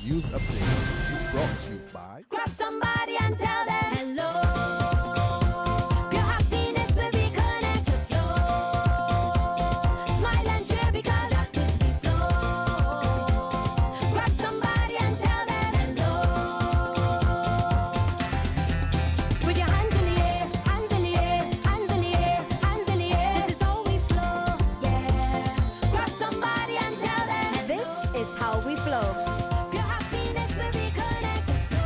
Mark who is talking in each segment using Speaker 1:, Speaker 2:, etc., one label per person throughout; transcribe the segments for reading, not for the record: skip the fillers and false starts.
Speaker 1: News Update is brought to you by
Speaker 2: Grab somebody and tell them hello. Pure happiness will be connect to flow. Smile and cheer because that is we flow. Grab somebody and tell them hello. With your hands in the air, hands in the air, hands in the air, hands in the air. This is how we flow, yeah. Grab somebody and tell them this is how we flow. Pure happiness will be connect to flow.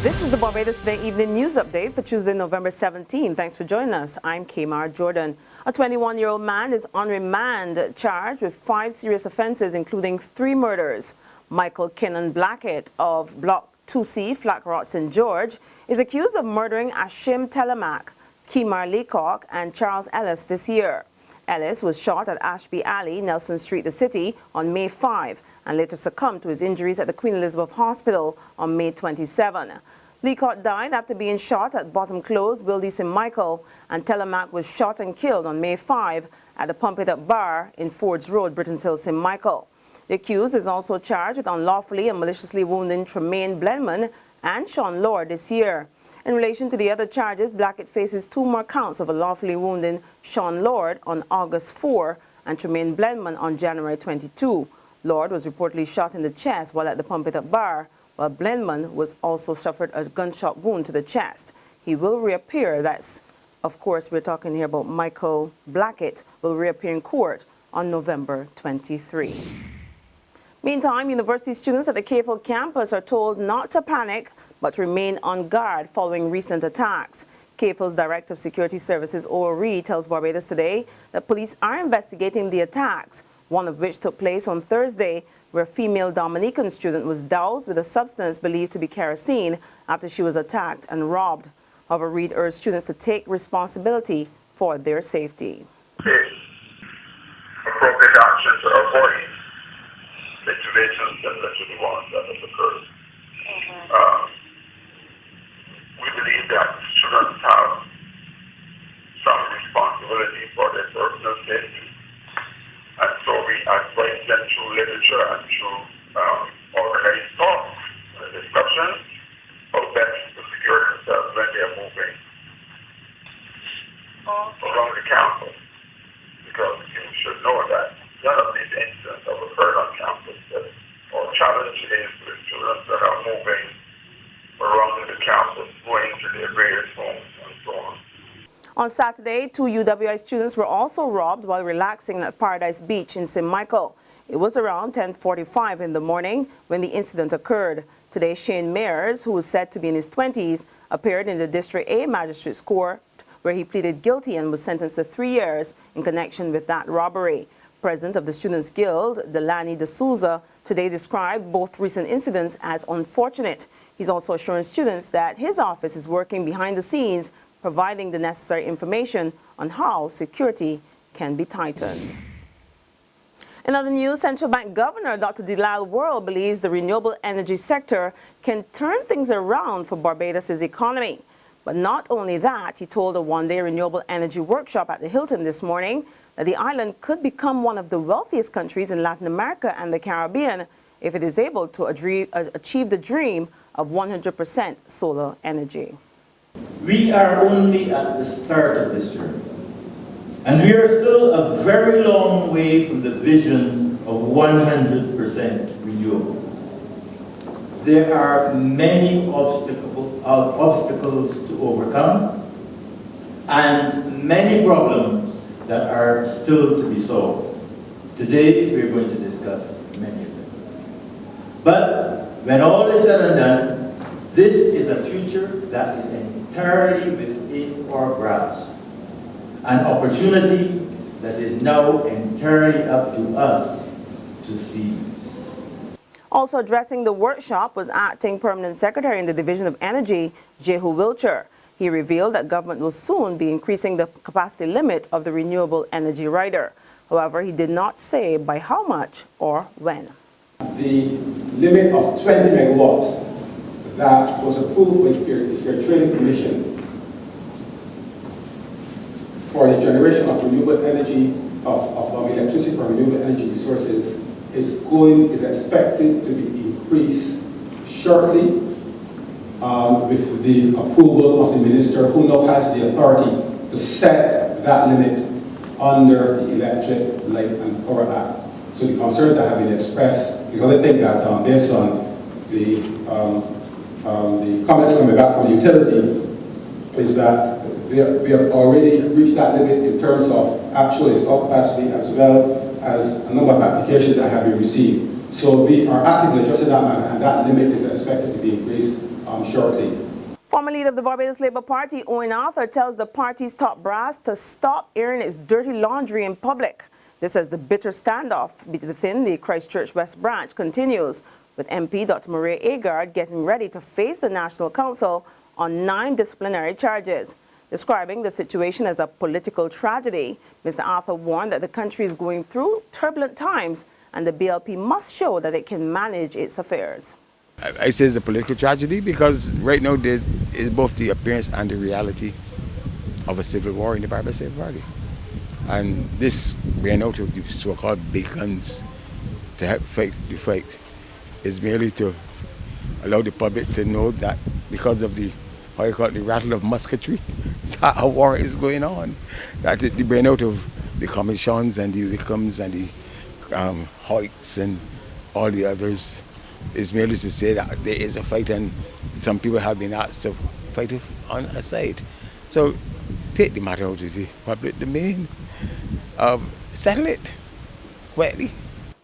Speaker 3: This is the Barbados Today Evening News Update for Tuesday, November 17. Thanks for joining us. I'm Kamar Jordan. A 21-year-old man is on remand charged with 5 serious offenses, including 3 murders. Michael Kinnan Blackett of Block 2C, Flat Rock, St. George, is accused of murdering Ashim Telemac, Kimar Leacock, and Charles Ellis this year. Ellis was shot at Ashby Alley, Nelson Street, the city, on May 5 and later succumbed to his injuries at the Queen Elizabeth Hospital on May 27. Leacock died after being shot at Bottom Close, Wildy St. Michael, and Telemac was shot and killed on May 5 at the Pump It Up Bar in Fords Road, Britons Hill, St. Michael. The accused is also charged with unlawfully and maliciously wounding Tremaine Blenman and Sean Lord this year. In relation to the other charges, Blackett faces 2 more counts of unlawfully wounding Sean Lord on August 4 and Tremaine Blenman on January 22. Lord was reportedly shot in the chest while at the Pump It Up Bar, while Blenman was also suffered a gunshot wound to the chest. He will reappear. That's, of course, we're talking here about Michael Blackett, will reappear in court on November 23. Meantime, university students at the KFO campus are told not to panic but to remain on guard following recent attacks. KFO's Director of Security Services, O.R.E., tells Barbados Today that police are investigating the attacks, one of which took place on Thursday, where a female Dominican student was doused with a substance believed to be kerosene after she was attacked and robbed. However, Reed urged students to take responsibility for their safety.
Speaker 4: Take appropriate action to avoid situations similar to the ones that have occurred. We believe that students have some responsibility for their personal safety. And so we advise them through literature and through organized talks and discussions of best to secure themselves when they are moving around the campus. Because you should know that none of these incidents have occurred on campus. Our challenge is with students that are moving around the campus, going to their various homes and so on.
Speaker 3: On Saturday, 2 UWI students were also robbed while relaxing at Paradise Beach in St. Michael. It was around 10:45 in the morning when the incident occurred. Today, Shane Mayers, who was said to be in his 20s, appeared in the District A Magistrates Court, where he pleaded guilty and was sentenced to 3 years in connection with that robbery. President of the Students' Guild, Delani D'Souza, today described both recent incidents as unfortunate. He's also assuring students that his office is working behind the scenes, providing the necessary information on how security can be tightened. In other news, Central Bank Governor Dr. Delal World believes the renewable energy sector can turn things around for Barbados' economy. But not only that, he told a one-day renewable energy workshop at the Hilton this morning that the island could become one of the wealthiest countries in Latin America and the Caribbean if it is able to achieve the dream of 100% solar energy.
Speaker 5: We are only at the start of this journey, and we are still a very long way from the vision of 100% renewables. There are many obstacles to overcome and many problems that are still to be solved. Today, we're going to discuss many of them. But when all is said and done, this is a future that is entirely within our grasp, an opportunity that is now entirely up to us to seize.
Speaker 3: Also addressing the workshop was Acting Permanent Secretary in the Division of Energy, Jehu Wilcher. He revealed that government will soon be increasing the capacity limit of the renewable energy rider. However, he did not say by how much or when.
Speaker 6: The limit of 20 megawatts that was approved with your Trading Commission for the generation of renewable energy of electricity from renewable energy resources is expected to be increased shortly with the approval of the minister, who now has the authority to set that limit under the Electric Light and Power Act. So the concerns that have been expressed, because I think that based on the comments coming back from the utility, is that we have already reached that limit in terms of actual installed capacity as well as a number of applications that have been received. So we are actively adjusting that, and that limit is expected to be increased shortly.
Speaker 3: Former leader of the Barbados Labour Party, Owen Arthur, tells the party's top brass to stop airing its dirty laundry in public. This as the bitter standoff within the Christchurch West branch continues, with MP Dr. Maria Agard getting ready to face the National Council on 9 disciplinary charges. Describing the situation as a political tragedy, Mr. Arthur warned that the country is going through turbulent times and the BLP must show that it can manage its affairs.
Speaker 7: I say it's a political tragedy because right now there is both the appearance and the reality of a civil war in the Barbados Labour Party. And this ran out of the so-called big guns to help fight the fight is merely to allow the public to know that because of the, how you call it, the rattle of musketry, that a war is going on. That the burn out of the commissions and the Wickhams and the Hoyts and all the others is merely to say that there is a fight and some people have been asked to fight on a side. So take the matter out of the public domain, settle it quietly.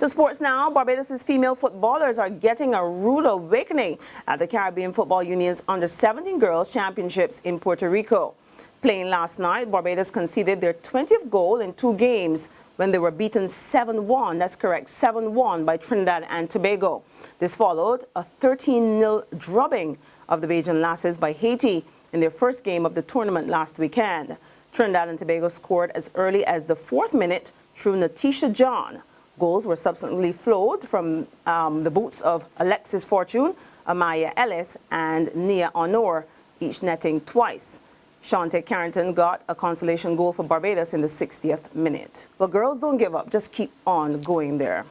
Speaker 3: To sports now, Barbados' female footballers are getting a rude awakening at the Caribbean Football Union's Under-17 Girls Championships in Puerto Rico. Playing last night, Barbados conceded their 20th goal in 2 games when they were beaten 7-1, that's correct, 7-1 by Trinidad and Tobago. This followed a 13-0 drubbing of the Bajan Lasses by Haiti in their first game of the tournament last weekend. Trinidad and Tobago scored as early as the 4th minute through Natisha John. Goals were subsequently flowed from the boots of Alexis Fortune, Amaya Ellis, and Nia Honor, each netting twice. Shante Carrington got a consolation goal for Barbados in the 60th minute. But girls, don't give up. Just keep on going there.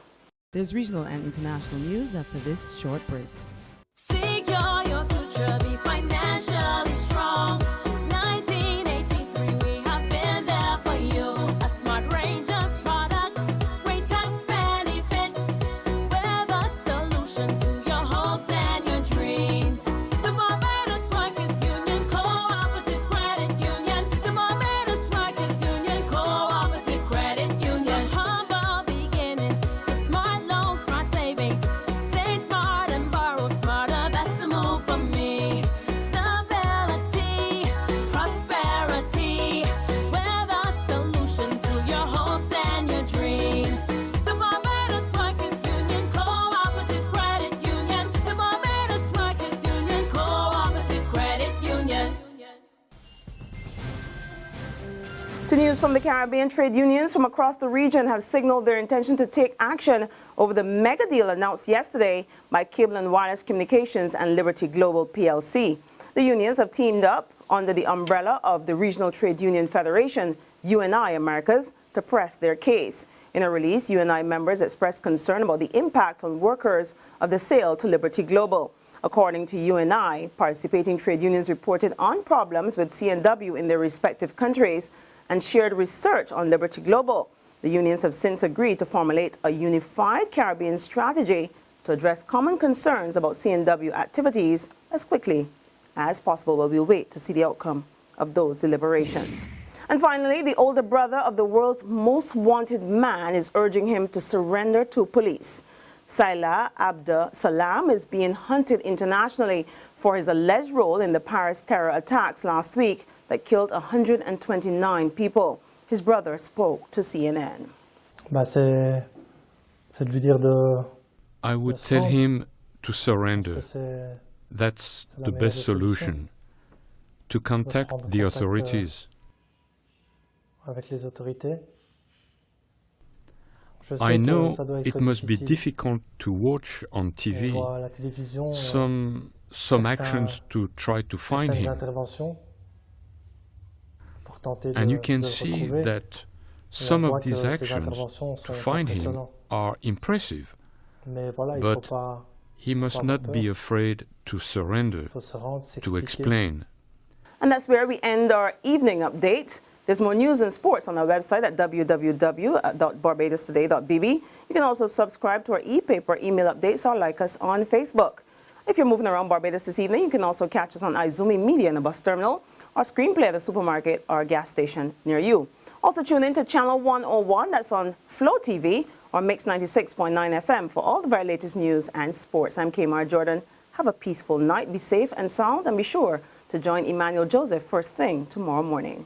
Speaker 8: There's regional and international news after this short break.
Speaker 2: Secure your future, be financially strong. Since 1983, we have been there for you. A smart range of products, great tax benefits. We're the solution to your hopes and your dreams. The Barbados Workers Union Cooperative Credit Union. The Barbados Workers Union Cooperative Credit Union. Humble beginnings to smart loans, smart savings. Save smart and borrow smarter. That's the move for me. Stability, prosperity. We're the solution to your hopes and your dreams. The Barbados Workers Union Cooperative Credit Union. The Barbados Workers Union Cooperative Credit Union.
Speaker 3: To news from the Caribbean, trade unions from across the region have signaled their intention to take action over the mega deal announced yesterday by Cable and Wireless Communications and Liberty Global PLC. The unions have teamed up under the umbrella of the Regional Trade Union Federation, UNI Americas, to press their case. In a release, UNI members expressed concern about the impact on workers of the sale to Liberty Global. According to UNI, participating trade unions reported on problems with C&W in their respective countries and shared research on Liberty Global. The unions have since agreed to formulate a unified Caribbean strategy to address common concerns about C&W activities as quickly as possible. Well, we'll wait to see the outcome of those deliberations. And finally, the older brother of the world's most wanted man is urging him to surrender to police. Saila Abdul Salam is being hunted internationally for his alleged role in the Paris terror attacks last week that killed 129 people. His brother spoke to CNN.
Speaker 9: I would tell him to surrender. That's the best solution. To contact the authorities. I know it must be difficult to watch on TV some actions to try to find him. And you can see that Some of these actions to find him are impressive, but he must not be afraid to surrender, to explain.
Speaker 3: And that's where we end our evening update. There's more news and sports on our website at www.barbadostoday.bb. You can also subscribe to our e-paper email updates or like us on Facebook. If you're moving around Barbados this evening, you can also catch us on Izumi Media in the bus terminal, or screenplay at the supermarket or gas station near you. Also tune in to Channel 101, that's on Flow TV, or Mix 96.9 FM for all the very latest news and sports. I'm Kamar Jordan. Have a peaceful night, be safe and sound, and be sure to join Emmanuel Joseph first thing tomorrow morning.